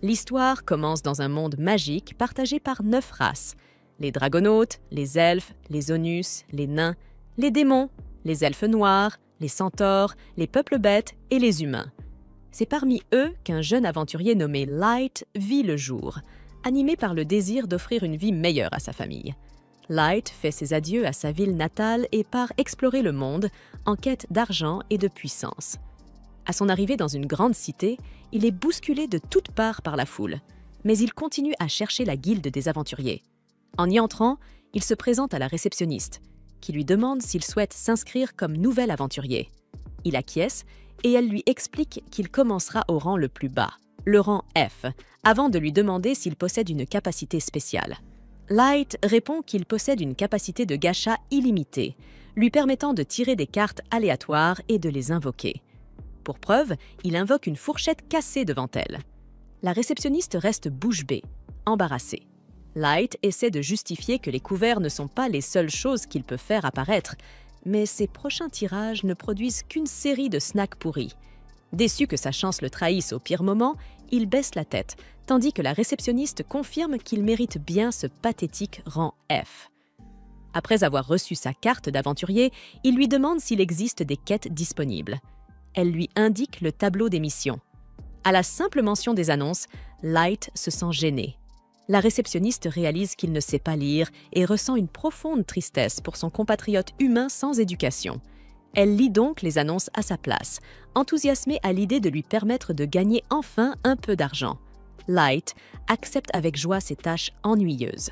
L'histoire commence dans un monde magique partagé par 9 races. Les dragonautes, les elfes, les onus, les nains, les démons, les elfes noirs, les centaures, les peuples bêtes et les humains. C'est parmi eux qu'un jeune aventurier nommé Light vit le jour, animé par le désir d'offrir une vie meilleure à sa famille. Light fait ses adieux à sa ville natale et part explorer le monde en quête d'argent et de puissance. À son arrivée dans une grande cité, il est bousculé de toutes parts par la foule, mais il continue à chercher la guilde des aventuriers. En y entrant, il se présente à la réceptionniste, qui lui demande s'il souhaite s'inscrire comme nouvel aventurier. Il acquiesce et elle lui explique qu'il commencera au rang le plus bas, le rang F, avant de lui demander s'il possède une capacité spéciale. Light répond qu'il possède une capacité de gacha illimitée, lui permettant de tirer des cartes aléatoires et de les invoquer. Pour preuve, il invoque une fourchette cassée devant elle. La réceptionniste reste bouche bée, embarrassée. Light essaie de justifier que les couverts ne sont pas les seules choses qu'il peut faire apparaître, mais ses prochains tirages ne produisent qu'une série de snacks pourris. Déçu que sa chance le trahisse au pire moment, il baisse la tête, tandis que la réceptionniste confirme qu'il mérite bien ce pathétique rang F. Après avoir reçu sa carte d'aventurier, il lui demande s'il existe des quêtes disponibles. Elle lui indique le tableau des missions. À la simple mention des annonces, Light se sent gêné. La réceptionniste réalise qu'il ne sait pas lire et ressent une profonde tristesse pour son compatriote humain sans éducation. Elle lit donc les annonces à sa place, enthousiasmée à l'idée de lui permettre de gagner enfin un peu d'argent. Light accepte avec joie ces tâches ennuyeuses.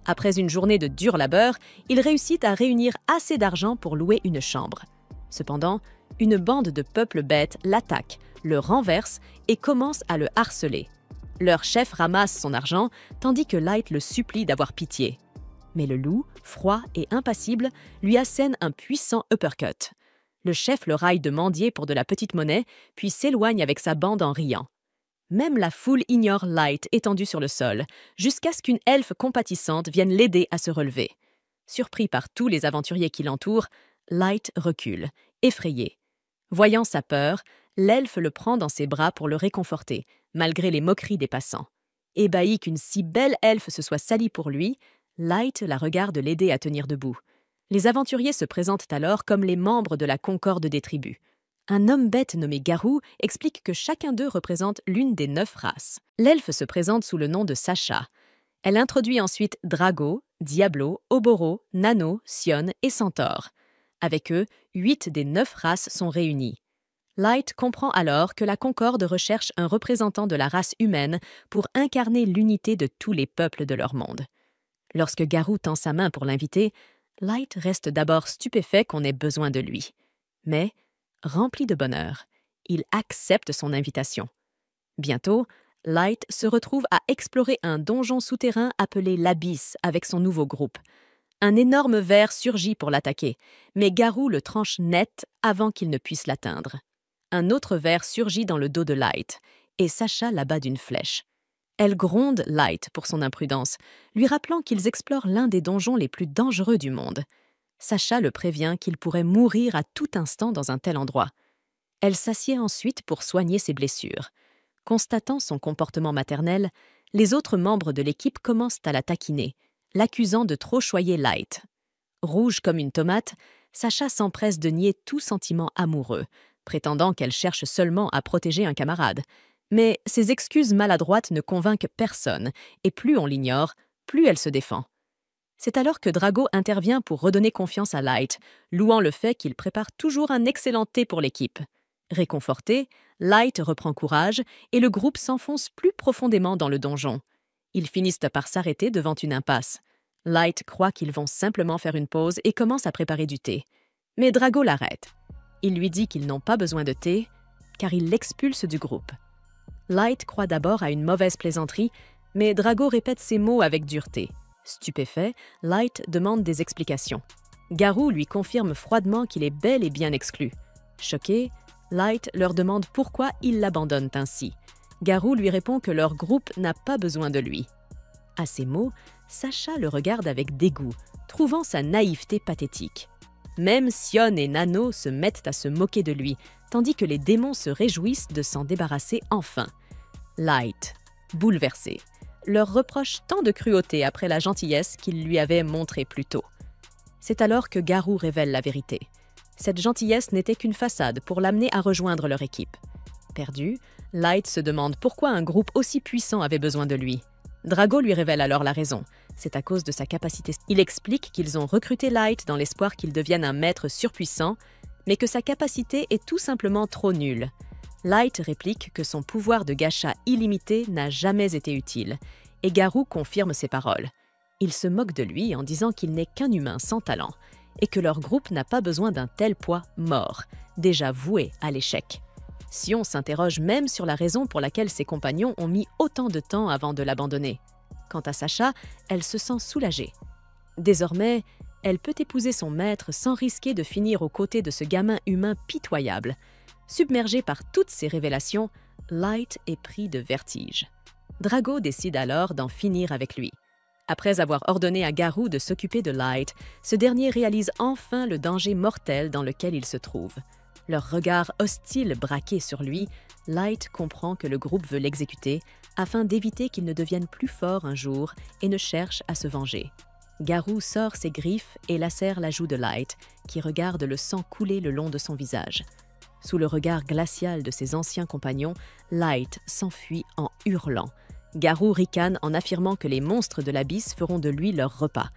Après une journée de dur labeur, il réussit à réunir assez d'argent pour louer une chambre. Cependant, une bande de peuples bêtes l'attaque, le renverse et commence à le harceler. Leur chef ramasse son argent, tandis que Light le supplie d'avoir pitié. Mais le loup, froid et impassible, lui assène un puissant uppercut. Le chef le raille de mendier pour de la petite monnaie, puis s'éloigne avec sa bande en riant. Même la foule ignore Light étendu sur le sol, jusqu'à ce qu'une elfe compatissante vienne l'aider à se relever. Surpris par tous les aventuriers qui l'entourent, Light recule, effrayé. Voyant sa peur, l'elfe le prend dans ses bras pour le réconforter, malgré les moqueries des passants. Ébahi qu'une si belle elfe se soit salie pour lui, Light la regarde l'aider à tenir debout. Les aventuriers se présentent alors comme les membres de la concorde des tribus. Un homme bête nommé Garou explique que chacun d'eux représente l'une des 9 races. L'elfe se présente sous le nom de Sacha. Elle introduit ensuite Drago, Diablo, Oboro, Nano, Sion et Centaure. Avec eux, 8 des 9 races sont réunies. Light comprend alors que la Concorde recherche un représentant de la race humaine pour incarner l'unité de tous les peuples de leur monde. Lorsque Garou tend sa main pour l'inviter, Light reste d'abord stupéfait qu'on ait besoin de lui. Mais, rempli de bonheur, il accepte son invitation. Bientôt, Light se retrouve à explorer un donjon souterrain appelé l'Abysse avec son nouveau groupe. Un énorme ver surgit pour l'attaquer, mais Garou le tranche net avant qu'il ne puisse l'atteindre. Un autre ver surgit dans le dos de Light, et Sacha l'abat d'une flèche. Elle gronde Light pour son imprudence, lui rappelant qu'ils explorent l'un des donjons les plus dangereux du monde. Sacha le prévient qu'il pourrait mourir à tout instant dans un tel endroit. Elle s'assied ensuite pour soigner ses blessures. Constatant son comportement maternel, les autres membres de l'équipe commencent à la taquiner, l'accusant de trop choyer Light. Rouge comme une tomate, Sacha s'empresse de nier tout sentiment amoureux, prétendant qu'elle cherche seulement à protéger un camarade. Mais ses excuses maladroites ne convainquent personne, et plus on l'ignore, plus elle se défend. C'est alors que Drago intervient pour redonner confiance à Light, louant le fait qu'il prépare toujours un excellent thé pour l'équipe. Réconforté, Light reprend courage et le groupe s'enfonce plus profondément dans le donjon. Ils finissent par s'arrêter devant une impasse. Light croit qu'ils vont simplement faire une pause et commence à préparer du thé. Mais Drago l'arrête. Il lui dit qu'ils n'ont pas besoin de thé, car il l'expulse du groupe. Light croit d'abord à une mauvaise plaisanterie, mais Drago répète ses mots avec dureté. Stupéfait, Light demande des explications. Garou lui confirme froidement qu'il est bel et bien exclu. Choqué, Light leur demande pourquoi ils l'abandonnent ainsi. Garou lui répond que leur groupe n'a pas besoin de lui. À ces mots, Sacha le regarde avec dégoût, trouvant sa naïveté pathétique. Même Sion et Nano se mettent à se moquer de lui, tandis que les démons se réjouissent de s'en débarrasser enfin. Light, bouleversé, leur reproche tant de cruauté après la gentillesse qu'il lui avait montrée plus tôt. C'est alors que Garou révèle la vérité. Cette gentillesse n'était qu'une façade pour l'amener à rejoindre leur équipe. Perdu, Light se demande pourquoi un groupe aussi puissant avait besoin de lui. Drago lui révèle alors la raison. C'est à cause de sa capacité. Il explique qu'ils ont recruté Light dans l'espoir qu'il devienne un maître surpuissant, mais que sa capacité est tout simplement trop nulle. Light réplique que son pouvoir de gacha illimité n'a jamais été utile, et Garou confirme ses paroles. Il se moque de lui en disant qu'il n'est qu'un humain sans talent, et que leur groupe n'a pas besoin d'un tel poids mort, déjà voué à l'échec. Sion s'interroge même sur la raison pour laquelle ses compagnons ont mis autant de temps avant de l'abandonner. Quant à Sacha, elle se sent soulagée. Désormais, elle peut épouser son maître sans risquer de finir aux côtés de ce gamin humain pitoyable. Submergé par toutes ces révélations, Light est pris de vertige. Drago décide alors d'en finir avec lui. Après avoir ordonné à Garou de s'occuper de Light, ce dernier réalise enfin le danger mortel dans lequel il se trouve. Leur regard hostile braqué sur lui, Light comprend que le groupe veut l'exécuter afin d'éviter qu'il ne devienne plus fort un jour et ne cherche à se venger. Garou sort ses griffes et lacère la joue de Light, qui regarde le sang couler le long de son visage. Sous le regard glacial de ses anciens compagnons, Light s'enfuit en hurlant. Garou ricane en affirmant que les monstres de l'abysse feront de lui leur repas.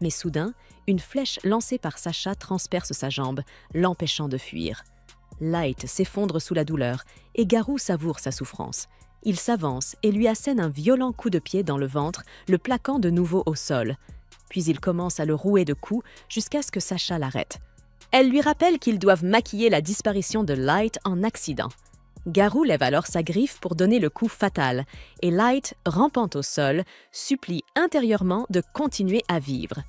Mais soudain, une flèche lancée par Sacha transperce sa jambe, l'empêchant de fuir. Light s'effondre sous la douleur et Garou savoure sa souffrance. Il s'avance et lui assène un violent coup de pied dans le ventre, le plaquant de nouveau au sol. Puis il commence à le rouer de coups jusqu'à ce que Sacha l'arrête. Elle lui rappelle qu'ils doivent maquiller la disparition de Light en accident. Garou lève alors sa griffe pour donner le coup fatal, et Light, rampant au sol, supplie intérieurement de continuer à vivre.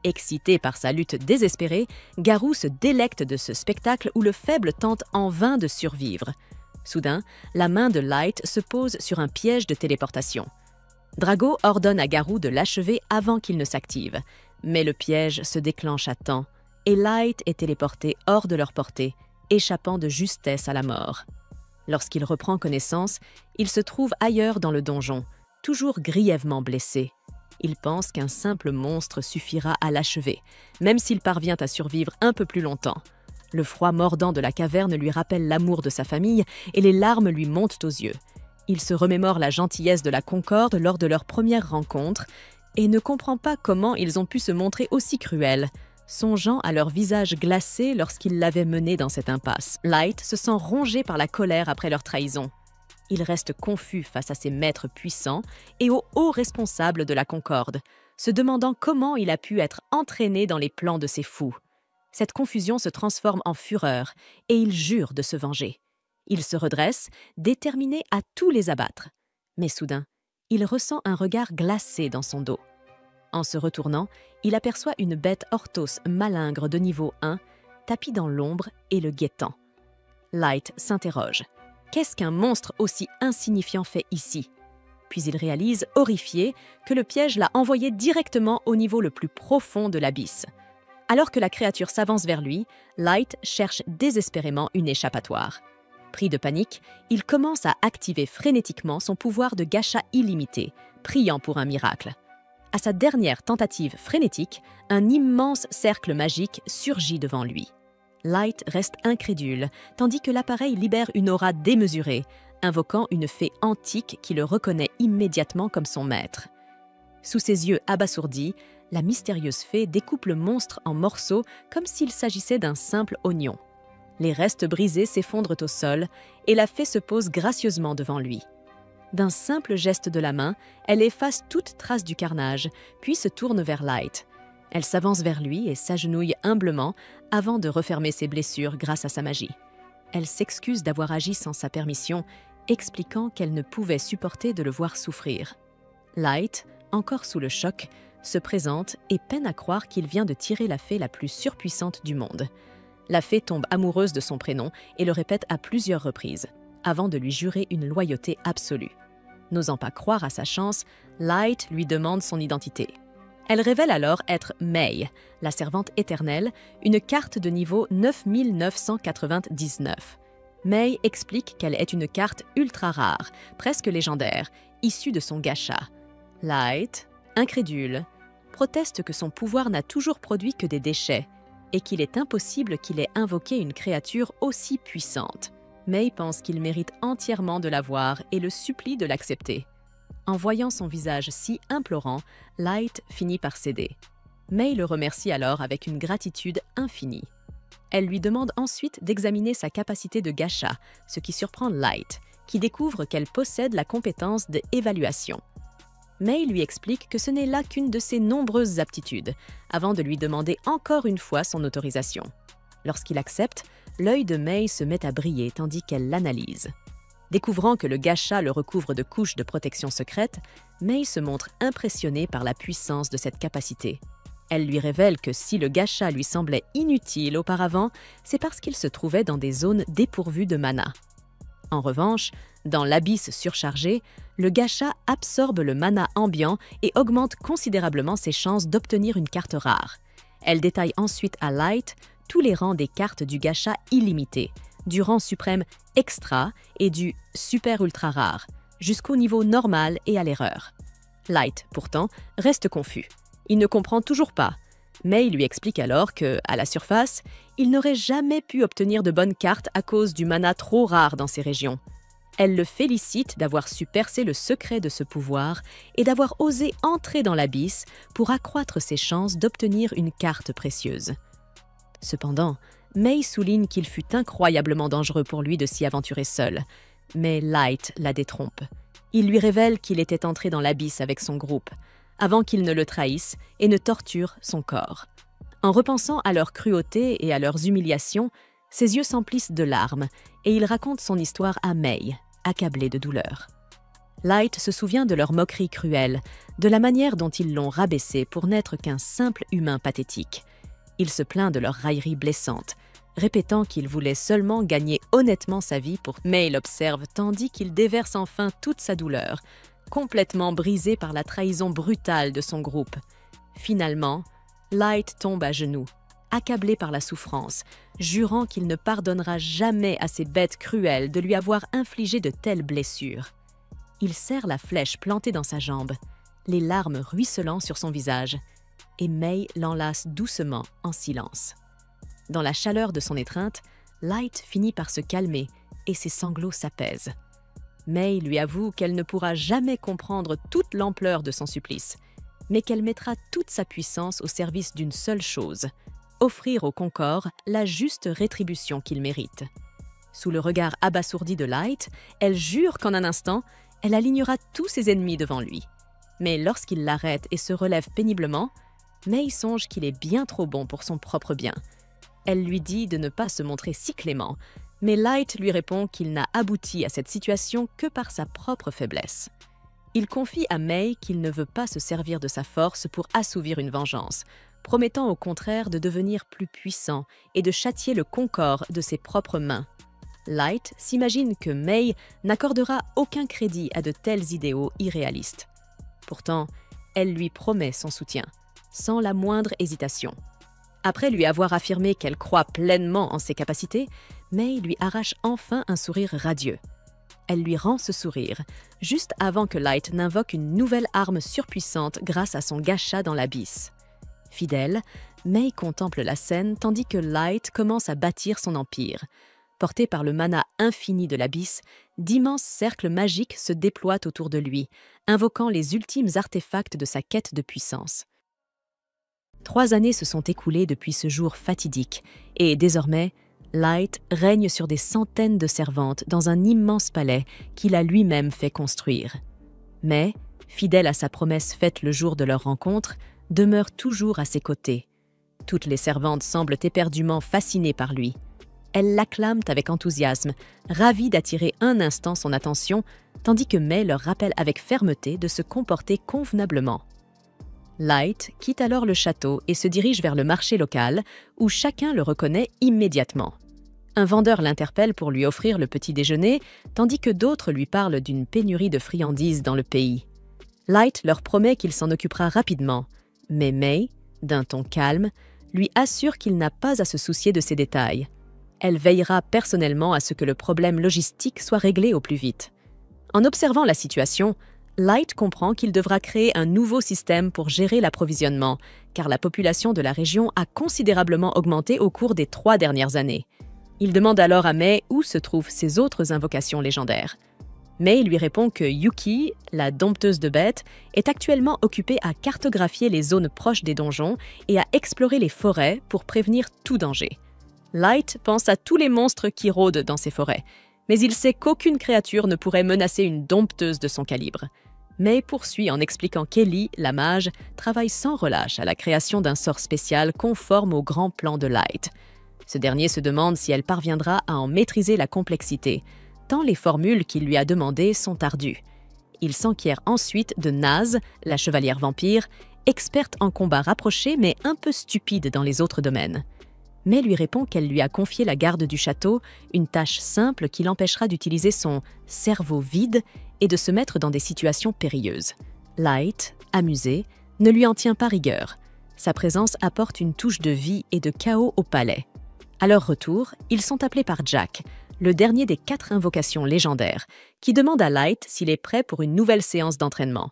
Excité par sa lutte désespérée, Garou se délecte de ce spectacle où le faible tente en vain de survivre. Soudain, la main de Light se pose sur un piège de téléportation. Drago ordonne à Garou de l'achever avant qu'il ne s'active, mais le piège se déclenche à temps, et Light est téléporté hors de leur portée, échappant de justesse à la mort. Lorsqu'il reprend connaissance, il se trouve ailleurs dans le donjon, toujours grièvement blessé. Il pense qu'un simple monstre suffira à l'achever, même s'il parvient à survivre un peu plus longtemps. Le froid mordant de la caverne lui rappelle l'amour de sa famille et les larmes lui montent aux yeux. Il se remémore la gentillesse de la Concorde lors de leur première rencontre et ne comprend pas comment ils ont pu se montrer aussi cruels, songeant à leur visage glacé lorsqu'ils l'avaient mené dans cette impasse. Light se sent rongé par la colère après leur trahison. Il reste confus face à ses maîtres puissants et aux hauts responsables de la Concorde, se demandant comment il a pu être entraîné dans les plans de ces fous. Cette confusion se transforme en fureur et il jure de se venger. Il se redresse, déterminé à tous les abattre. Mais soudain, il ressent un regard glacé dans son dos. En se retournant, il aperçoit une bête orthos malingre de niveau 1, tapie dans l'ombre et le guettant. Light s'interroge. Qu'est-ce qu'un monstre aussi insignifiant fait ici? Puis il réalise, horrifié, que le piège l'a envoyé directement au niveau le plus profond de l'abysse. Alors que la créature s'avance vers lui, Light cherche désespérément une échappatoire. Pris de panique, il commence à activer frénétiquement son pouvoir de gacha illimité, priant pour un miracle. À sa dernière tentative frénétique, un immense cercle magique surgit devant lui. Light reste incrédule, tandis que l'appareil libère une aura démesurée, invoquant une fée antique qui le reconnaît immédiatement comme son maître. Sous ses yeux abasourdis, la mystérieuse fée découpe le monstre en morceaux comme s'il s'agissait d'un simple oignon. Les restes brisés s'effondrent au sol et la fée se pose gracieusement devant lui. D'un simple geste de la main, elle efface toute trace du carnage, puis se tourne vers Light. Elle s'avance vers lui et s'agenouille humblement avant de refermer ses blessures grâce à sa magie. Elle s'excuse d'avoir agi sans sa permission, expliquant qu'elle ne pouvait supporter de le voir souffrir. Light, encore sous le choc, se présente et peine à croire qu'il vient de tirer la fée la plus surpuissante du monde. La fée tombe amoureuse de son prénom et le répète à plusieurs reprises, avant de lui jurer une loyauté absolue. N'osant pas croire à sa chance, Light lui demande son identité. Elle révèle alors être Mei, la servante éternelle, une carte de niveau 9999. May explique qu'elle est une carte ultra rare, presque légendaire, issue de son gacha. Light, incrédule, proteste que son pouvoir n'a toujours produit que des déchets et qu'il est impossible qu'il ait invoqué une créature aussi puissante. May pense qu'il mérite entièrement de l'avoir et le supplie de l'accepter. En voyant son visage si implorant, Light finit par céder. May le remercie alors avec une gratitude infinie. Elle lui demande ensuite d'examiner sa capacité de gacha, ce qui surprend Light, qui découvre qu'elle possède la compétence d'évaluation. May lui explique que ce n'est là qu'une de ses nombreuses aptitudes, avant de lui demander encore une fois son autorisation. Lorsqu'il accepte, l'œil de May se met à briller tandis qu'elle l'analyse. Découvrant que le gacha le recouvre de couches de protection secrète, May se montre impressionnée par la puissance de cette capacité. Elle lui révèle que si le gacha lui semblait inutile auparavant, c'est parce qu'il se trouvait dans des zones dépourvues de mana. En revanche, dans l'abysse surchargé, le gacha absorbe le mana ambiant et augmente considérablement ses chances d'obtenir une carte rare. Elle détaille ensuite à Light tous les rangs des cartes du gacha illimité, du rang suprême extra et du super ultra rare, jusqu'au niveau normal et à l'erreur. Light, pourtant, reste confus. Il ne comprend toujours pas. May lui explique alors que, à la surface, il n'aurait jamais pu obtenir de bonnes cartes à cause du mana trop rare dans ces régions. Elle le félicite d'avoir su percer le secret de ce pouvoir et d'avoir osé entrer dans l'abysse pour accroître ses chances d'obtenir une carte précieuse. Cependant, May souligne qu'il fut incroyablement dangereux pour lui de s'y aventurer seul. Mais Light la détrompe. Il lui révèle qu'il était entré dans l'abysse avec son groupe, avant qu'il ne le trahisse et ne torture son corps. En repensant à leur cruauté et à leurs humiliations, ses yeux s'emplissent de larmes et il raconte son histoire à May, accablée de douleur. Light se souvient de leur moquerie cruelle, de la manière dont ils l'ont rabaissé pour n'être qu'un simple humain pathétique. Il se plaint de leur raillerie blessante, répétant qu'il voulait seulement gagner honnêtement sa vie pour May l'observe tandis qu'il déverse enfin toute sa douleur, complètement brisé par la trahison brutale de son groupe. Finalement, Light tombe à genoux, accablé par la souffrance, jurant qu'il ne pardonnera jamais à ces bêtes cruelles de lui avoir infligé de telles blessures. Il serre la flèche plantée dans sa jambe, les larmes ruisselant sur son visage, et May l'enlace doucement en silence. Dans la chaleur de son étreinte, Light finit par se calmer et ses sanglots s'apaisent. May lui avoue qu'elle ne pourra jamais comprendre toute l'ampleur de son supplice, mais qu'elle mettra toute sa puissance au service d'une seule chose, offrir au Concorde la juste rétribution qu'il mérite. Sous le regard abasourdi de Light, elle jure qu'en un instant, elle alignera tous ses ennemis devant lui. Mais lorsqu'il l'arrête et se relève péniblement, May songe qu'il est bien trop bon pour son propre bien. Elle lui dit de ne pas se montrer si clément, mais Light lui répond qu'il n'a abouti à cette situation que par sa propre faiblesse. Il confie à May qu'il ne veut pas se servir de sa force pour assouvir une vengeance, promettant au contraire de devenir plus puissant et de châtier le Concorde de ses propres mains. Light s'imagine que May n'accordera aucun crédit à de tels idéaux irréalistes. Pourtant, elle lui promet son soutien, sans la moindre hésitation. Après lui avoir affirmé qu'elle croit pleinement en ses capacités, May lui arrache enfin un sourire radieux. Elle lui rend ce sourire, juste avant que Light n'invoque une nouvelle arme surpuissante grâce à son gacha dans l'abysse. Fidèle, May contemple la scène tandis que Light commence à bâtir son empire. Porté par le mana infini de l'abysse, d'immenses cercles magiques se déploient autour de lui, invoquant les ultimes artefacts de sa quête de puissance. 3 années se sont écoulées depuis ce jour fatidique, et désormais, Light règne sur des centaines de servantes dans un immense palais qu'il a lui-même fait construire. Mais, fidèle à sa promesse faite le jour de leur rencontre, demeure toujours à ses côtés. Toutes les servantes semblent éperdument fascinées par lui. Elles l'acclament avec enthousiasme, ravies d'attirer un instant son attention, tandis que May leur rappelle avec fermeté de se comporter convenablement. Light quitte alors le château et se dirige vers le marché local, où chacun le reconnaît immédiatement. Un vendeur l'interpelle pour lui offrir le petit déjeuner, tandis que d'autres lui parlent d'une pénurie de friandises dans le pays. Light leur promet qu'il s'en occupera rapidement, mais May, d'un ton calme, lui assure qu'il n'a pas à se soucier de ces détails. Elle veillera personnellement à ce que le problème logistique soit réglé au plus vite. En observant la situation, Light comprend qu'il devra créer un nouveau système pour gérer l'approvisionnement, car la population de la région a considérablement augmenté au cours des 3 dernières années. Il demande alors à Mei où se trouvent ses autres invocations légendaires. Mei lui répond que Yuki, la dompteuse de bêtes, est actuellement occupée à cartographier les zones proches des donjons et à explorer les forêts pour prévenir tout danger. Light pense à tous les monstres qui rôdent dans ces forêts, mais il sait qu'aucune créature ne pourrait menacer une dompteuse de son calibre. Mei poursuit en expliquant qu'Ellie, la mage, travaille sans relâche à la création d'un sort spécial conforme au grand plan de Light. Ce dernier se demande si elle parviendra à en maîtriser la complexité, tant les formules qu'il lui a demandées sont ardues. Il s'enquiert ensuite de Naz, la chevalière vampire, experte en combat rapproché mais un peu stupide dans les autres domaines. Mei lui répond qu'elle lui a confié la garde du château, une tâche simple qui l'empêchera d'utiliser son cerveau vide et de se mettre dans des situations périlleuses. Light, amusé, ne lui en tient pas rigueur. Sa présence apporte une touche de vie et de chaos au palais. À leur retour, ils sont appelés par Jack, le dernier des 4 invocations légendaires, qui demande à Light s'il est prêt pour une nouvelle séance d'entraînement.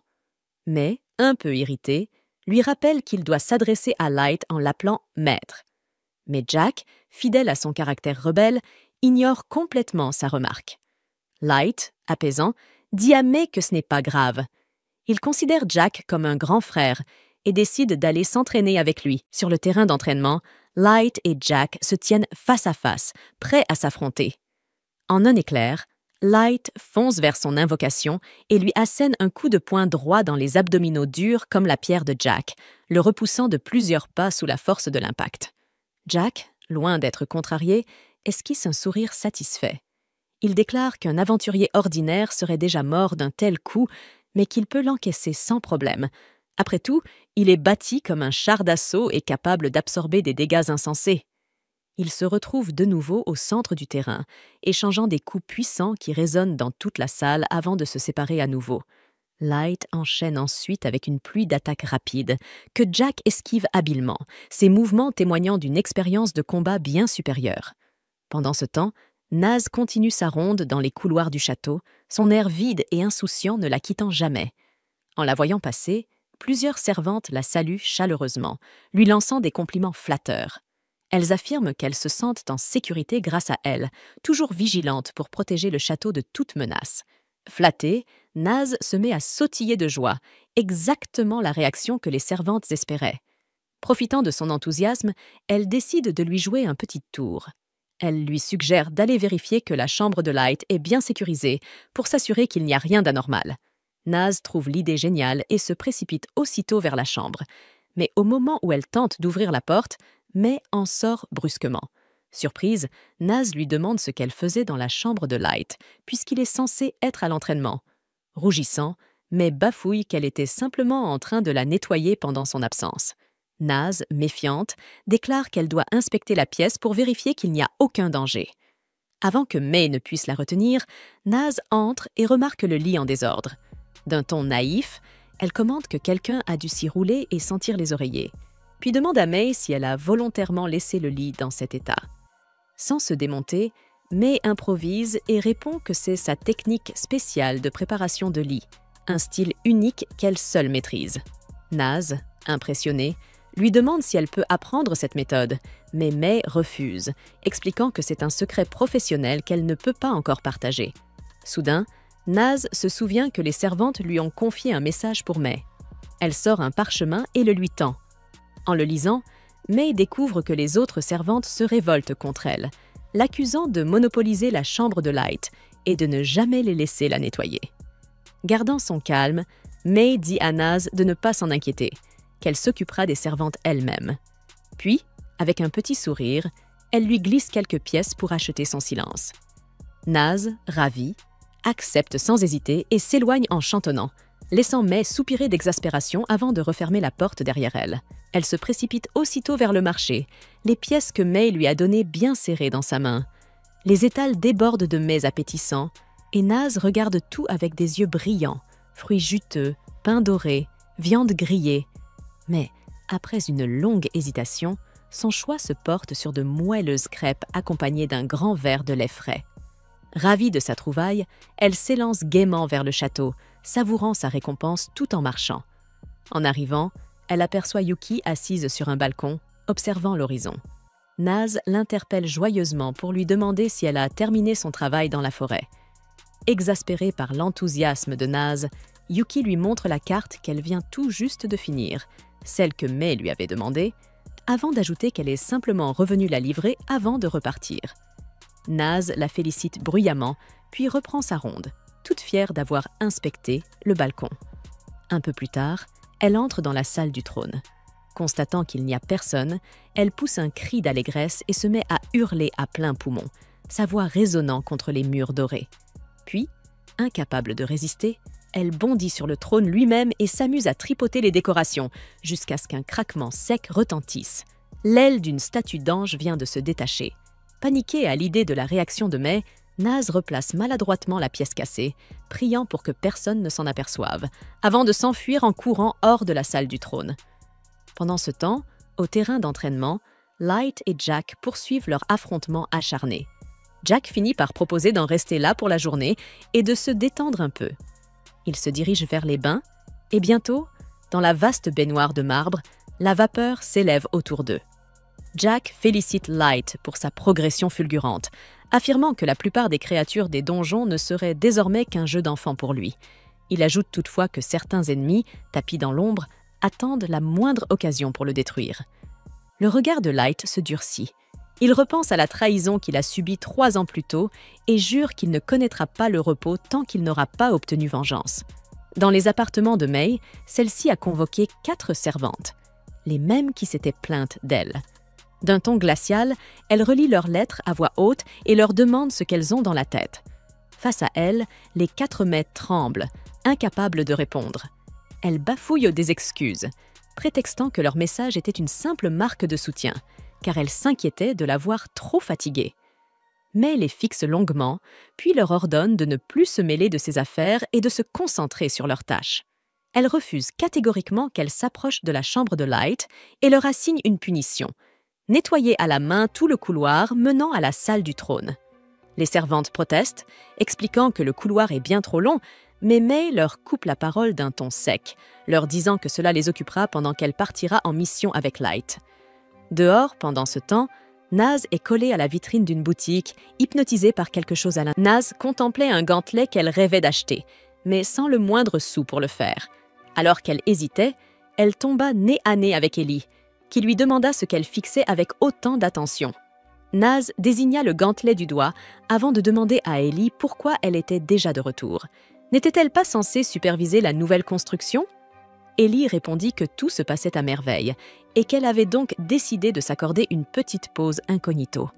Mais, un peu irrité, lui rappelle qu'il doit s'adresser à Light en l'appelant « maître ». Mais Jack, fidèle à son caractère rebelle, ignore complètement sa remarque. Light, apaisant, dit à Mei que ce n'est pas grave. Il considère Jack comme un grand frère et décide d'aller s'entraîner avec lui. Sur le terrain d'entraînement, Light et Jack se tiennent face à face, prêts à s'affronter. En un éclair, Light fonce vers son invocation et lui assène un coup de poing droit dans les abdominaux durs comme la pierre de Jack, le repoussant de plusieurs pas sous la force de l'impact. Jack, loin d'être contrarié, esquisse un sourire satisfait. Il déclare qu'un aventurier ordinaire serait déjà mort d'un tel coup, mais qu'il peut l'encaisser sans problème. Après tout, il est bâti comme un char d'assaut et capable d'absorber des dégâts insensés. Il se retrouve de nouveau au centre du terrain, échangeant des coups puissants qui résonnent dans toute la salle avant de se séparer à nouveau. Light enchaîne ensuite avec une pluie d'attaques rapides, que Jack esquive habilement, ses mouvements témoignant d'une expérience de combat bien supérieure. Pendant ce temps, Naz continue sa ronde dans les couloirs du château, son air vide et insouciant ne la quittant jamais. En la voyant passer, plusieurs servantes la saluent chaleureusement, lui lançant des compliments flatteurs. Elles affirment qu'elles se sentent en sécurité grâce à elle, toujours vigilantes pour protéger le château de toute menace. Flattée, Naz se met à sautiller de joie, exactement la réaction que les servantes espéraient. Profitant de son enthousiasme, elle décide de lui jouer un petit tour. Elle lui suggère d'aller vérifier que la chambre de Light est bien sécurisée pour s'assurer qu'il n'y a rien d'anormal. Naz trouve l'idée géniale et se précipite aussitôt vers la chambre. Mais au moment où elle tente d'ouvrir la porte, Mei en sort brusquement. Surprise, Naz lui demande ce qu'elle faisait dans la chambre de Light, puisqu'il est censé être à l'entraînement. Rougissant, Mei bafouille qu'elle était simplement en train de la nettoyer pendant son absence. Naz, méfiante, déclare qu'elle doit inspecter la pièce pour vérifier qu'il n'y a aucun danger. Avant que Mei ne puisse la retenir, Naz entre et remarque le lit en désordre. D'un ton naïf, elle commande que quelqu'un a dû s'y rouler et sentir les oreillers, puis demande à Mei si elle a volontairement laissé le lit dans cet état. Sans se démonter, Mei improvise et répond que c'est sa technique spéciale de préparation de lit, un style unique qu'elle seule maîtrise. Naz, impressionnée, lui demande si elle peut apprendre cette méthode, mais Mei refuse, expliquant que c'est un secret professionnel qu'elle ne peut pas encore partager. Soudain, Naz se souvient que les servantes lui ont confié un message pour Mei. Elle sort un parchemin et le lui tend. En le lisant, Mei découvre que les autres servantes se révoltent contre elle, l'accusant de monopoliser la chambre de Light et de ne jamais les laisser la nettoyer. Gardant son calme, Mei dit à Naz de ne pas s'en inquiéter, qu'elle s'occupera des servantes elle-même. Puis, avec un petit sourire, elle lui glisse quelques pièces pour acheter son silence. Naz, ravi, accepte sans hésiter et s'éloigne en chantonnant, laissant Mei soupirer d'exaspération avant de refermer la porte derrière elle. Elle se précipite aussitôt vers le marché, les pièces que Mei lui a données bien serrées dans sa main. Les étals débordent de mets appétissants, et Naz regarde tout avec des yeux brillants, fruits juteux, pain doré, viande grillée. Mais, après une longue hésitation, son choix se porte sur de moelleuses crêpes accompagnées d'un grand verre de lait frais. Ravie de sa trouvaille, elle s'élance gaiement vers le château, savourant sa récompense tout en marchant. En arrivant, elle aperçoit Yuki assise sur un balcon, observant l'horizon. Naz l'interpelle joyeusement pour lui demander si elle a terminé son travail dans la forêt. Exaspérée par l'enthousiasme de Naz, Yuki lui montre la carte qu'elle vient tout juste de finir, celle que Mei lui avait demandée, avant d'ajouter qu'elle est simplement revenue la livrer avant de repartir. Naz la félicite bruyamment, puis reprend sa ronde, toute fière d'avoir inspecté le balcon. Un peu plus tard, elle entre dans la salle du trône. Constatant qu'il n'y a personne, elle pousse un cri d'allégresse et se met à hurler à plein poumon, sa voix résonnant contre les murs dorés. Puis, incapable de résister, elle bondit sur le trône lui-même et s'amuse à tripoter les décorations, jusqu'à ce qu'un craquement sec retentisse. L'aile d'une statue d'ange vient de se détacher. Paniquée à l'idée de la réaction de Mei, Naz replace maladroitement la pièce cassée, priant pour que personne ne s'en aperçoive, avant de s'enfuir en courant hors de la salle du trône. Pendant ce temps, au terrain d'entraînement, Light et Jack poursuivent leur affrontement acharné. Jack finit par proposer d'en rester là pour la journée et de se détendre un peu. Ils se dirigent vers les bains et bientôt, dans la vaste baignoire de marbre, la vapeur s'élève autour d'eux. Jack félicite Light pour sa progression fulgurante, affirmant que la plupart des créatures des donjons ne seraient désormais qu'un jeu d'enfant pour lui. Il ajoute toutefois que certains ennemis, tapis dans l'ombre, attendent la moindre occasion pour le détruire. Le regard de Light se durcit. Il repense à la trahison qu'il a subie 3 ans plus tôt et jure qu'il ne connaîtra pas le repos tant qu'il n'aura pas obtenu vengeance. Dans les appartements de Mei, celle-ci a convoqué 4 servantes, les mêmes qui s'étaient plaintes d'elle. D'un ton glacial, elle relit leurs lettres à voix haute et leur demande ce qu'elles ont dans la tête. Face à elle, les 4 maîtres tremblent, incapables de répondre. Elles bafouillent des excuses, prétextant que leur message était une simple marque de soutien, car elles s'inquiétaient de la voir trop fatiguée. Mais les fixe longuement, puis leur ordonne de ne plus se mêler de ses affaires et de se concentrer sur leurs tâches. Elle refuse catégoriquement qu'elle s'approche de la chambre de Light et leur assigne une punition: nettoyer à la main tout le couloir menant à la salle du trône. Les servantes protestent, expliquant que le couloir est bien trop long, mais Mei leur coupe la parole d'un ton sec, leur disant que cela les occupera pendant qu'elle partira en mission avec Light. Dehors, pendant ce temps, Naz est collée à la vitrine d'une boutique, hypnotisée par quelque chose à l'intérieur. Naz contemplait un gantelet qu'elle rêvait d'acheter, mais sans le moindre sou pour le faire. Alors qu'elle hésitait, elle tomba nez à nez avec Ellie, qui lui demanda ce qu'elle fixait avec autant d'attention. Naz désigna le gantelet du doigt avant de demander à Ellie pourquoi elle était déjà de retour. N'était-elle pas censée superviser la nouvelle construction? Ellie répondit que tout se passait à merveille et qu'elle avait donc décidé de s'accorder une petite pause incognito.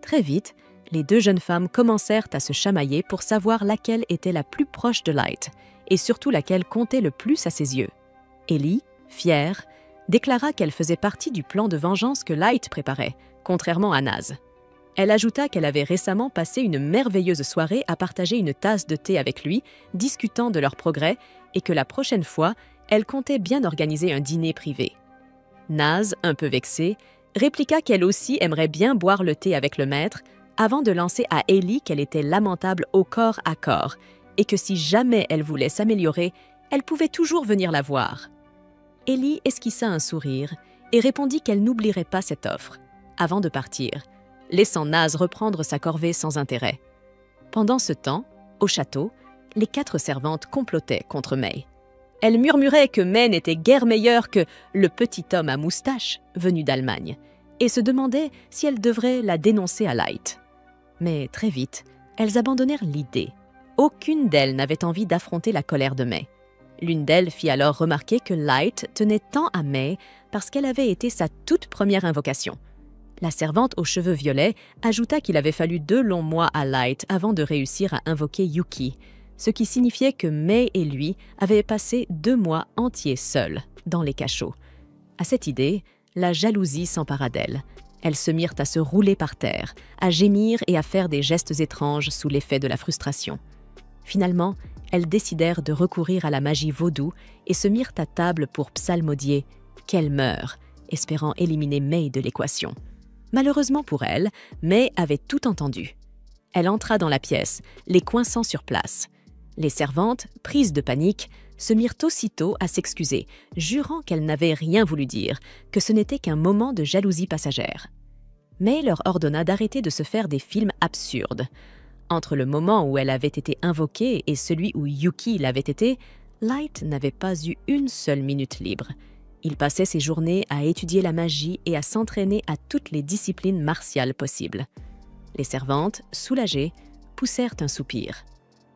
Très vite, les 2 jeunes femmes commencèrent à se chamailler pour savoir laquelle était la plus proche de Light et surtout laquelle comptait le plus à ses yeux. Ellie, fière, déclara qu'elle faisait partie du plan de vengeance que Light préparait, contrairement à Naz. Elle ajouta qu'elle avait récemment passé une merveilleuse soirée à partager une tasse de thé avec lui, discutant de leurs progrès, et que la prochaine fois, elle comptait bien organiser un dîner privé. Naz, un peu vexée, répliqua qu'elle aussi aimerait bien boire le thé avec le maître, avant de lancer à Ellie qu'elle était lamentable au corps à corps, et que si jamais elle voulait s'améliorer, elle pouvait toujours venir la voir. Ellie esquissa un sourire et répondit qu'elle n'oublierait pas cette offre, avant de partir, laissant Naz reprendre sa corvée sans intérêt. Pendant ce temps, au château, les 4 servantes complotaient contre Mei. Elles murmuraient que Mei n'était guère meilleure que le petit homme à moustache venu d'Allemagne, et se demandaient si elles devraient la dénoncer à Light. Mais très vite, elles abandonnèrent l'idée. Aucune d'elles n'avait envie d'affronter la colère de Mei. L'une d'elles fit alors remarquer que Light tenait tant à Mei parce qu'elle avait été sa toute première invocation. La servante aux cheveux violets ajouta qu'il avait fallu 2 longs mois à Light avant de réussir à invoquer Yuki, ce qui signifiait que Mei et lui avaient passé 2 mois entiers seuls, dans les cachots. À cette idée, la jalousie s'empara d'elle. Elles se mirent à se rouler par terre, à gémir et à faire des gestes étranges sous l'effet de la frustration. Finalement, elles décidèrent de recourir à la magie vaudou et se mirent à table pour psalmodier « Qu'elle meure » espérant éliminer May de l'équation. Malheureusement pour elle, May avait tout entendu. Elle entra dans la pièce, les coinçant sur place. Les servantes, prises de panique, se mirent aussitôt à s'excuser, jurant qu'elles n'avaient rien voulu dire, que ce n'était qu'un moment de jalousie passagère. May leur ordonna d'arrêter de se faire des films absurdes. Entre le moment où elle avait été invoquée et celui où Yuki l'avait été, Light n'avait pas eu une seule minute libre. Il passait ses journées à étudier la magie et à s'entraîner à toutes les disciplines martiales possibles. Les servantes, soulagées, poussèrent un soupir.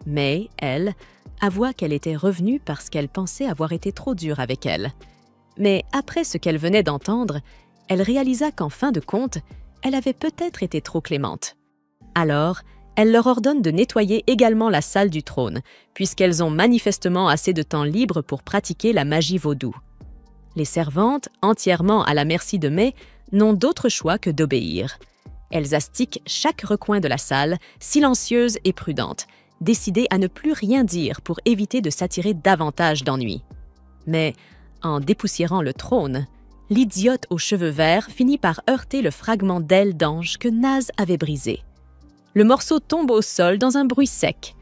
May, elle, avoua qu'elle était revenue parce qu'elle pensait avoir été trop dure avec elle. Mais après ce qu'elle venait d'entendre, elle réalisa qu'en fin de compte, elle avait peut-être été trop clémente. Alors, elle leur ordonne de nettoyer également la salle du trône, puisqu'elles ont manifestement assez de temps libre pour pratiquer la magie vaudou. Les servantes, entièrement à la merci de May, n'ont d'autre choix que d'obéir. Elles astiquent chaque recoin de la salle, silencieuses et prudentes, décidées à ne plus rien dire pour éviter de s'attirer davantage d'ennuis. Mais, en dépoussiérant le trône, l'idiote aux cheveux verts finit par heurter le fragment d'aile d'ange que Naz avait brisé. Le morceau tombe au sol dans un bruit sec.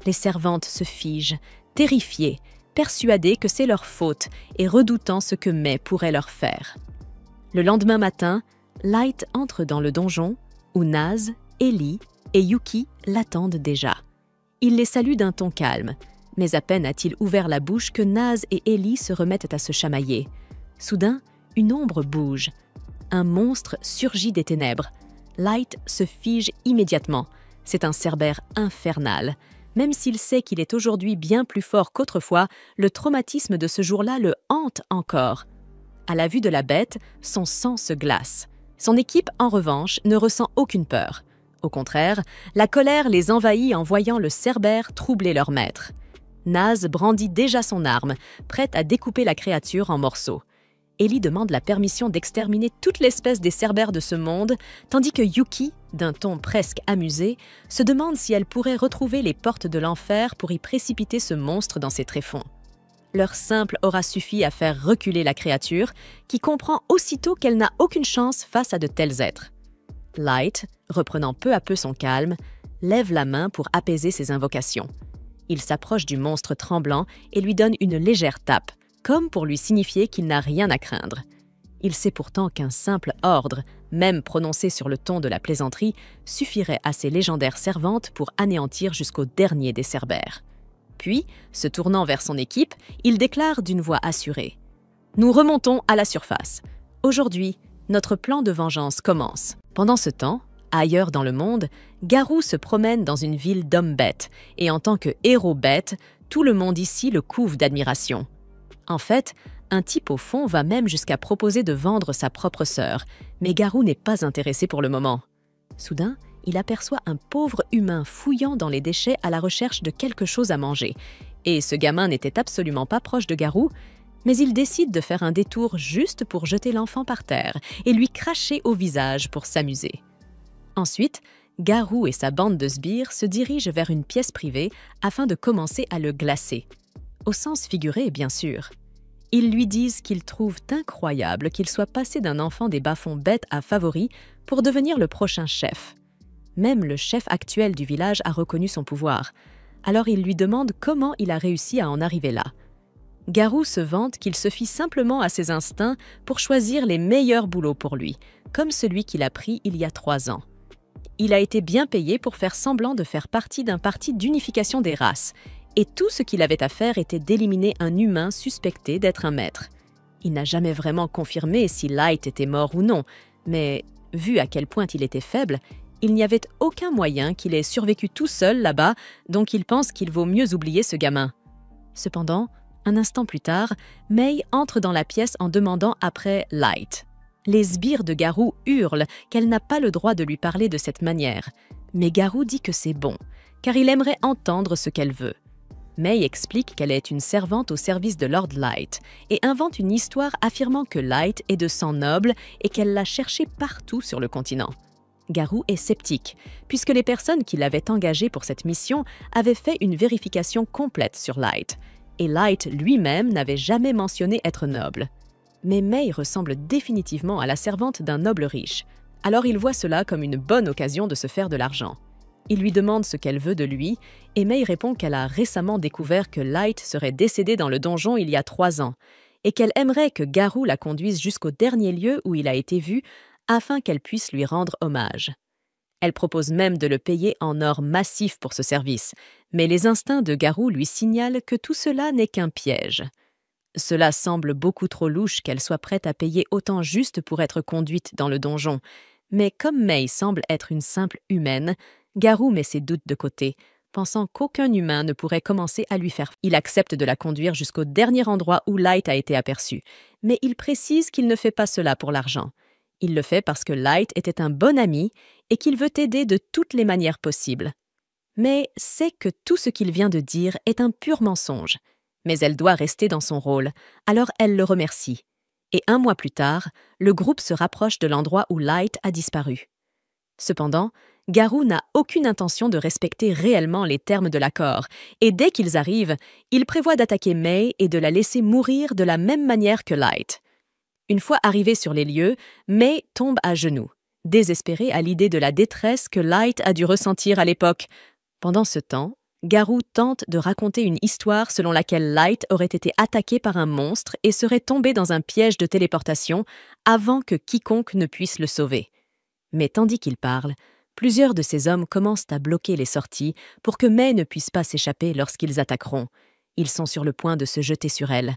Les servantes se figent, terrifiées, persuadées que c'est leur faute et redoutant ce que May pourrait leur faire. Le lendemain matin, Light entre dans le donjon où Naz, Ellie et Yuki l'attendent déjà. Il les salue d'un ton calme, mais à peine a-t-il ouvert la bouche que Naz et Ellie se remettent à se chamailler. Soudain, une ombre bouge. Un monstre surgit des ténèbres. Light se fige immédiatement. C'est un cerbère infernal. Même s'il sait qu'il est aujourd'hui bien plus fort qu'autrefois, le traumatisme de ce jour-là le hante encore. À la vue de la bête, son sang se glace. Son équipe, en revanche, ne ressent aucune peur. Au contraire, la colère les envahit en voyant le cerbère troubler leur maître. Naz brandit déjà son arme, prête à découper la créature en morceaux. Ellie demande la permission d'exterminer toute l'espèce des cerbères de ce monde, tandis que Yuki, d'un ton presque amusé, se demande si elle pourrait retrouver les portes de l'enfer pour y précipiter ce monstre dans ses tréfonds. Leur simple aura suffi à faire reculer la créature, qui comprend aussitôt qu'elle n'a aucune chance face à de tels êtres. Light, reprenant peu à peu son calme, lève la main pour apaiser ses invocations. Il s'approche du monstre tremblant et lui donne une légère tape, comme pour lui signifier qu'il n'a rien à craindre. Il sait pourtant qu'un simple ordre, même prononcé sur le ton de la plaisanterie, suffirait à ces légendaires servantes pour anéantir jusqu'au dernier des cerbères. Puis, se tournant vers son équipe, il déclare d'une voix assurée « Nous remontons à la surface. Aujourd'hui, notre plan de vengeance commence. » Pendant ce temps, ailleurs dans le monde, Garou se promène dans une ville d'hommes-bêtes, et en tant que héros-bête, tout le monde ici le couve d'admiration. En fait, un type au fond va même jusqu'à proposer de vendre sa propre sœur, mais Garou n'est pas intéressé pour le moment. Soudain, il aperçoit un pauvre humain fouillant dans les déchets à la recherche de quelque chose à manger. Et ce gamin n'était absolument pas proche de Garou, mais il décide de faire un détour juste pour jeter l'enfant par terre et lui cracher au visage pour s'amuser. Ensuite, Garou et sa bande de sbires se dirigent vers une pièce privée afin de commencer à le glacer. Au sens figuré, bien sûr. Ils lui disent qu'ils trouvent incroyable qu'il soit passé d'un enfant des bas-fonds bêtes à favori pour devenir le prochain chef. Même le chef actuel du village a reconnu son pouvoir. Alors il lui demande comment il a réussi à en arriver là. Garou se vante qu'il se fie simplement à ses instincts pour choisir les meilleurs boulots pour lui, comme celui qu'il a pris il y a 3 ans. Il a été bien payé pour faire semblant de faire partie d'un parti d'unification des races, et tout ce qu'il avait à faire était d'éliminer un humain suspecté d'être un maître. Il n'a jamais vraiment confirmé si Light était mort ou non, mais vu à quel point il était faible, il n'y avait aucun moyen qu'il ait survécu tout seul là-bas, donc il pense qu'il vaut mieux oublier ce gamin. Cependant, un instant plus tard, May entre dans la pièce en demandant après Light. Les sbires de Garou hurlent qu'elle n'a pas le droit de lui parler de cette manière, mais Garou dit que c'est bon, car il aimerait entendre ce qu'elle veut. May explique qu'elle est une servante au service de Lord Light et invente une histoire affirmant que Light est de sang noble et qu'elle l'a cherché partout sur le continent. Garou est sceptique, puisque les personnes qui l'avaient engagé pour cette mission avaient fait une vérification complète sur Light, et Light lui-même n'avait jamais mentionné être noble. Mais May ressemble définitivement à la servante d'un noble riche. Alors il voit cela comme une bonne occasion de se faire de l'argent. Il lui demande ce qu'elle veut de lui, et May répond qu'elle a récemment découvert que Light serait décédé dans le donjon il y a 3 ans, et qu'elle aimerait que Garou la conduise jusqu'au dernier lieu où il a été vu, afin qu'elle puisse lui rendre hommage. Elle propose même de le payer en or massif pour ce service, mais les instincts de Garou lui signalent que tout cela n'est qu'un piège. Cela semble beaucoup trop louche qu'elle soit prête à payer autant juste pour être conduite dans le donjon, mais comme May semble être une simple humaine, Garou met ses doutes de côté, pensant qu'aucun humain ne pourrait commencer à lui faire. Il accepte de la conduire jusqu'au dernier endroit où Light a été aperçu, mais il précise qu'il ne fait pas cela pour l'argent. Il le fait parce que Light était un bon ami et qu'il veut aider de toutes les manières possibles. Mais sait que tout ce qu'il vient de dire est un pur mensonge. Mais elle doit rester dans son rôle, alors elle le remercie. Et 1 mois plus tard, le groupe se rapproche de l'endroit où Light a disparu. Cependant, Garou n'a aucune intention de respecter réellement les termes de l'accord, et dès qu'ils arrivent, il prévoit d'attaquer May et de la laisser mourir de la même manière que Light. Une fois arrivé sur les lieux, May tombe à genoux, désespérée à l'idée de la détresse que Light a dû ressentir à l'époque. Pendant ce temps, Garou tente de raconter une histoire selon laquelle Light aurait été attaqué par un monstre et serait tombé dans un piège de téléportation avant que quiconque ne puisse le sauver. Mais tandis qu'il parle, plusieurs de ces hommes commencent à bloquer les sorties pour que May ne puisse pas s'échapper lorsqu'ils attaqueront. Ils sont sur le point de se jeter sur elle.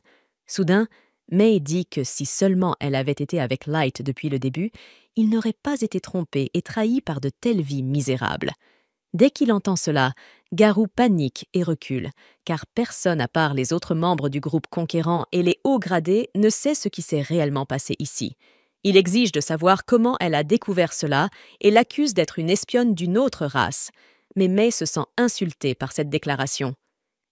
Soudain, May dit que si seulement elle avait été avec Light depuis le début, il n'aurait pas été trompé et trahi par de telles vies misérables. Dès qu'il entend cela, Garou panique et recule, car personne à part les autres membres du groupe conquérant et les hauts gradés ne sait ce qui s'est réellement passé ici. Il exige de savoir comment elle a découvert cela et l'accuse d'être une espionne d'une autre race. Mais May se sent insultée par cette déclaration.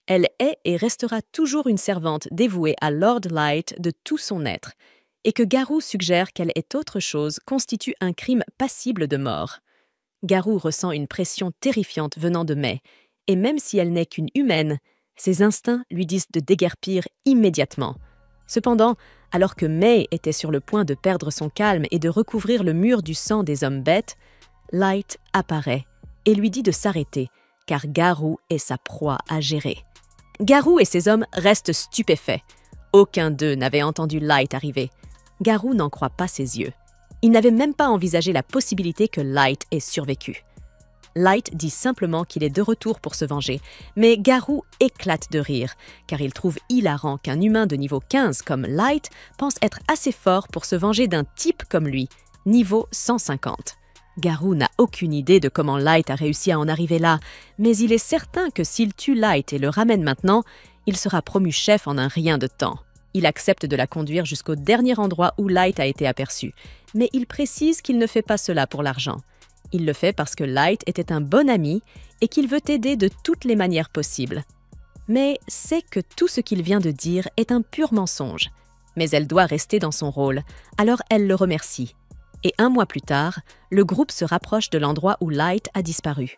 Elle est et restera toujours une servante dévouée à Lord Light de tout son être, et que Garou suggère qu'elle est autre chose constitue un crime passible de mort. Garou ressent une pression terrifiante venant de May, et même si elle n'est qu'une humaine, ses instincts lui disent de déguerpir immédiatement. Cependant, alors que May était sur le point de perdre son calme et de recouvrir le mur du sang des hommes bêtes, Light apparaît et lui dit de s'arrêter, car Garou est sa proie à gérer. Garou et ses hommes restent stupéfaits. Aucun d'eux n'avait entendu Light arriver. Garou n'en croit pas ses yeux. Il n'avait même pas envisagé la possibilité que Light ait survécu. Light dit simplement qu'il est de retour pour se venger, mais Garou éclate de rire, car il trouve hilarant qu'un humain de niveau 15 comme Light pense être assez fort pour se venger d'un type comme lui, niveau 150. Garou n'a aucune idée de comment Light a réussi à en arriver là, mais il est certain que s'il tue Light et le ramène maintenant, il sera promu chef en un rien de temps. Il accepte de la conduire jusqu'au dernier endroit où Light a été aperçu, mais il précise qu'il ne fait pas cela pour l'argent. Il le fait parce que Light était un bon ami et qu'il veut aider de toutes les manières possibles. Mais sait que tout ce qu'il vient de dire est un pur mensonge. Mais elle doit rester dans son rôle, alors elle le remercie. Et 1 mois plus tard, le groupe se rapproche de l'endroit où Light a disparu.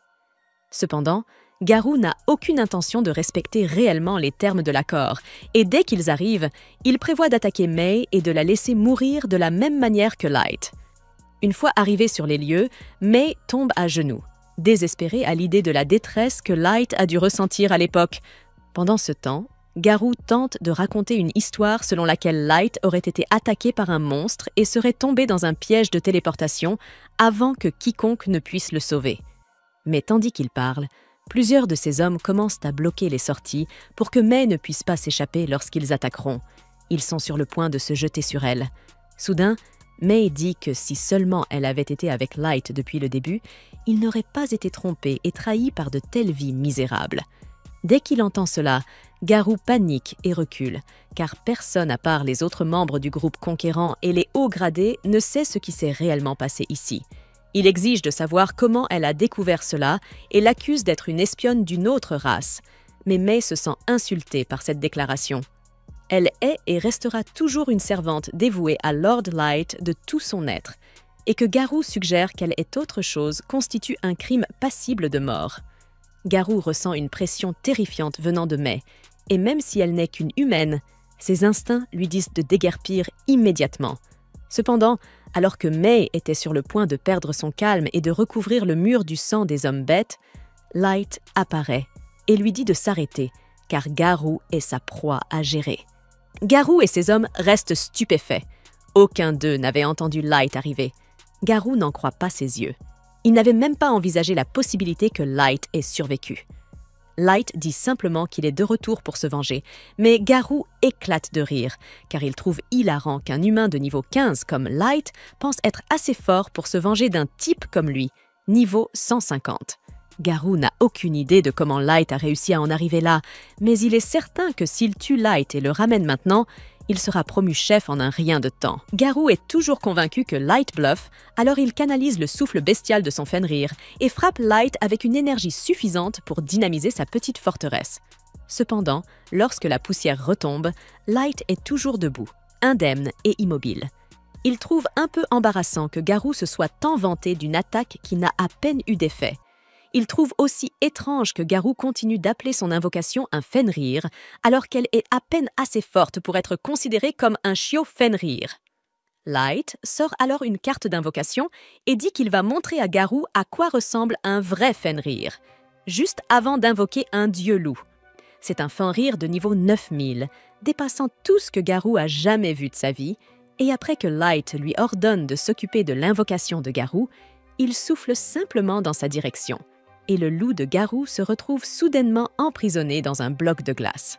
Cependant, Garou n'a aucune intention de respecter réellement les termes de l'accord, et dès qu'ils arrivent, il prévoit d'attaquer May et de la laisser mourir de la même manière que Light. Une fois arrivé sur les lieux, May tombe à genoux, désespérée à l'idée de la détresse que Light a dû ressentir à l'époque. Pendant ce temps, Garou tente de raconter une histoire selon laquelle Light aurait été attaqué par un monstre et serait tombé dans un piège de téléportation avant que quiconque ne puisse le sauver. Mais tandis qu'il parle, plusieurs de ces hommes commencent à bloquer les sorties pour que May ne puisse pas s'échapper lorsqu'ils attaqueront. Ils sont sur le point de se jeter sur elle. Soudain, May dit que si seulement elle avait été avec Light depuis le début, il n'aurait pas été trompé et trahi par de telles vies misérables. Dès qu'il entend cela, Garou panique et recule, car personne à part les autres membres du groupe conquérant et les hauts gradés ne sait ce qui s'est réellement passé ici. Il exige de savoir comment elle a découvert cela et l'accuse d'être une espionne d'une autre race. Mais May se sent insultée par cette déclaration. Elle est et restera toujours une servante dévouée à Lord Light de tout son être, et que Garou suggère qu'elle est autre chose constitue un crime passible de mort. Garou ressent une pression terrifiante venant de May, et même si elle n'est qu'une humaine, Ses instincts lui disent de déguerpir immédiatement. Cependant, alors que May était sur le point de perdre son calme et de recouvrir le mur du sang des hommes bêtes, Light apparaît et lui dit de s'arrêter, car Garou est sa proie à gérer. Garou et ses hommes restent stupéfaits. Aucun d'eux n'avait entendu Light arriver. Garou n'en croit pas ses yeux. Il n'avait même pas envisagé la possibilité que Light ait survécu. Light dit simplement qu'il est de retour pour se venger, mais Garou éclate de rire, car il trouve hilarant qu'un humain de niveau 15 comme Light pense être assez fort pour se venger d'un type comme lui, niveau 150. Garou n'a aucune idée de comment Light a réussi à en arriver là, mais il est certain que s'il tue Light et le ramène maintenant, il sera promu chef en un rien de temps. Garou est toujours convaincu que Light bluffe, alors il canalise le souffle bestial de son Fenrir et frappe Light avec une énergie suffisante pour dynamiser sa petite forteresse. Cependant, lorsque la poussière retombe, Light est toujours debout, indemne et immobile. Il trouve un peu embarrassant que Garou se soit tant vanté d'une attaque qui n'a à peine eu d'effet. Il trouve aussi étrange que Garou continue d'appeler son invocation un Fenrir, alors qu'elle est à peine assez forte pour être considérée comme un chiot Fenrir. Light sort alors une carte d'invocation et dit qu'il va montrer à Garou à quoi ressemble un vrai Fenrir, juste avant d'invoquer un dieu loup. C'est un Fenrir de niveau 9000, dépassant tout ce que Garou a jamais vu de sa vie, et après que Light lui ordonne de s'occuper de l'invocation de Garou, il souffle simplement dans sa direction. Et le loup de Garou se retrouve soudainement emprisonné dans un bloc de glace.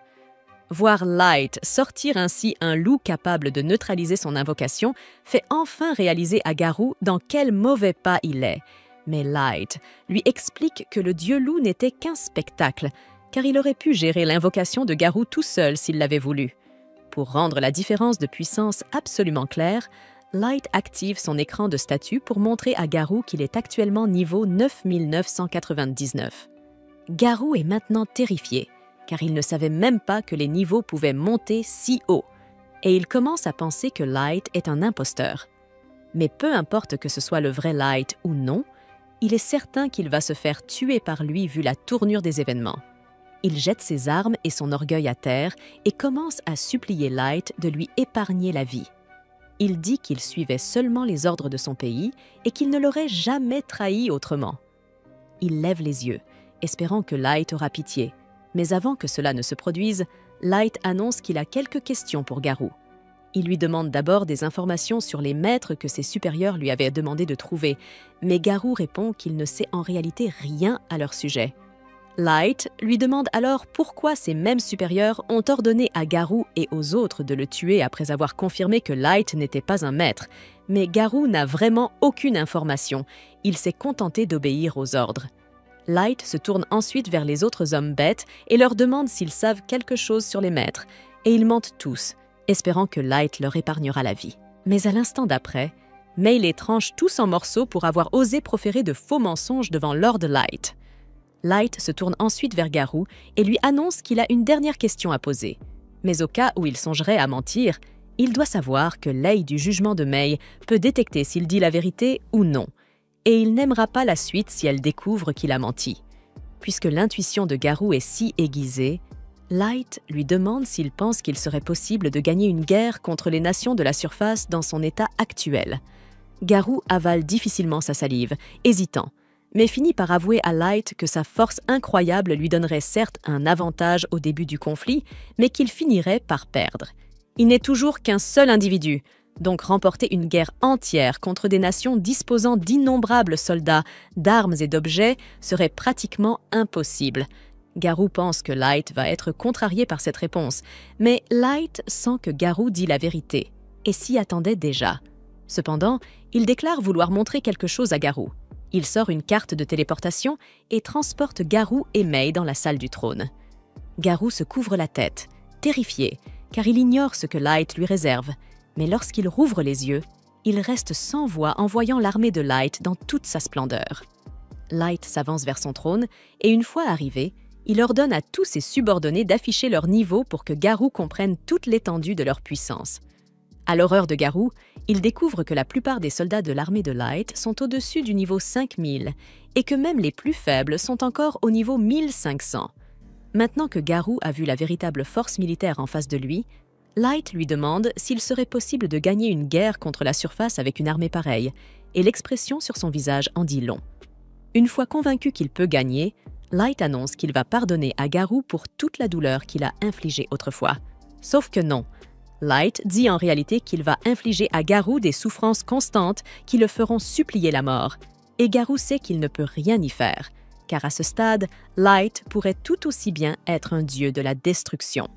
Voir Light sortir ainsi un loup capable de neutraliser son invocation fait enfin réaliser à Garou dans quel mauvais pas il est. Mais Light lui explique que le dieu loup n'était qu'un spectacle, car il aurait pu gérer l'invocation de Garou tout seul s'il l'avait voulu. Pour rendre la différence de puissance absolument claire, Light active son écran de statut pour montrer à Garou qu'il est actuellement niveau 9999. Garou est maintenant terrifié, car il ne savait même pas que les niveaux pouvaient monter si haut, et il commence à penser que Light est un imposteur. Mais peu importe que ce soit le vrai Light ou non, il est certain qu'il va se faire tuer par lui vu la tournure des événements. Il jette ses armes et son orgueil à terre et commence à supplier Light de lui épargner la vie. Il dit qu'il suivait seulement les ordres de son pays et qu'il ne l'aurait jamais trahi autrement. Il lève les yeux, espérant que Light aura pitié. Mais avant que cela ne se produise, Light annonce qu'il a quelques questions pour Garou. Il lui demande d'abord des informations sur les maîtres que ses supérieurs lui avaient demandé de trouver, mais Garou répond qu'il ne sait en réalité rien à leur sujet. Light lui demande alors pourquoi ces mêmes supérieurs ont ordonné à Garou et aux autres de le tuer après avoir confirmé que Light n'était pas un maître. Mais Garou n'a vraiment aucune information. Il s'est contenté d'obéir aux ordres. Light se tourne ensuite vers les autres hommes bêtes et leur demande s'ils savent quelque chose sur les maîtres. Et ils mentent tous, espérant que Light leur épargnera la vie. Mais à l'instant d'après, May les tranche tous en morceaux pour avoir osé proférer de faux mensonges devant Lord Light. Light se tourne ensuite vers Garou et lui annonce qu'il a une dernière question à poser. Mais au cas où il songerait à mentir, il doit savoir que l'œil du jugement de May peut détecter s'il dit la vérité ou non. Et il n'aimera pas la suite si elle découvre qu'il a menti. Puisque l'intuition de Garou est si aiguisée, Light lui demande s'il pense qu'il serait possible de gagner une guerre contre les nations de la surface dans son état actuel. Garou avale difficilement sa salive, hésitant, mais finit par avouer à Light que sa force incroyable lui donnerait certes un avantage au début du conflit, mais qu'il finirait par perdre. Il n'est toujours qu'un seul individu, donc remporter une guerre entière contre des nations disposant d'innombrables soldats, d'armes et d'objets serait pratiquement impossible. Garou pense que Light va être contrarié par cette réponse, mais Light sent que Garou dit la vérité, et s'y attendait déjà. Cependant, il déclare vouloir montrer quelque chose à Garou. Il sort une carte de téléportation et transporte Garou et May dans la salle du trône. Garou se couvre la tête, terrifié, car il ignore ce que Light lui réserve. Mais lorsqu'il rouvre les yeux, il reste sans voix en voyant l'armée de Light dans toute sa splendeur. Light s'avance vers son trône et une fois arrivé, il ordonne à tous ses subordonnés d'afficher leur niveau pour que Garou comprenne toute l'étendue de leur puissance. À l'horreur de Garou, il découvre que la plupart des soldats de l'armée de Light sont au-dessus du niveau 5000 et que même les plus faibles sont encore au niveau 1500. Maintenant que Garou a vu la véritable force militaire en face de lui, Light lui demande s'il serait possible de gagner une guerre contre la surface avec une armée pareille, et l'expression sur son visage en dit long. Une fois convaincu qu'il peut gagner, Light annonce qu'il va pardonner à Garou pour toute la douleur qu'il a infligée autrefois. Sauf que non. Light dit en réalité qu'il va infliger à Garou des souffrances constantes qui le feront supplier la mort. Et Garou sait qu'il ne peut rien y faire, car à ce stade, Light pourrait tout aussi bien être un dieu de la destruction.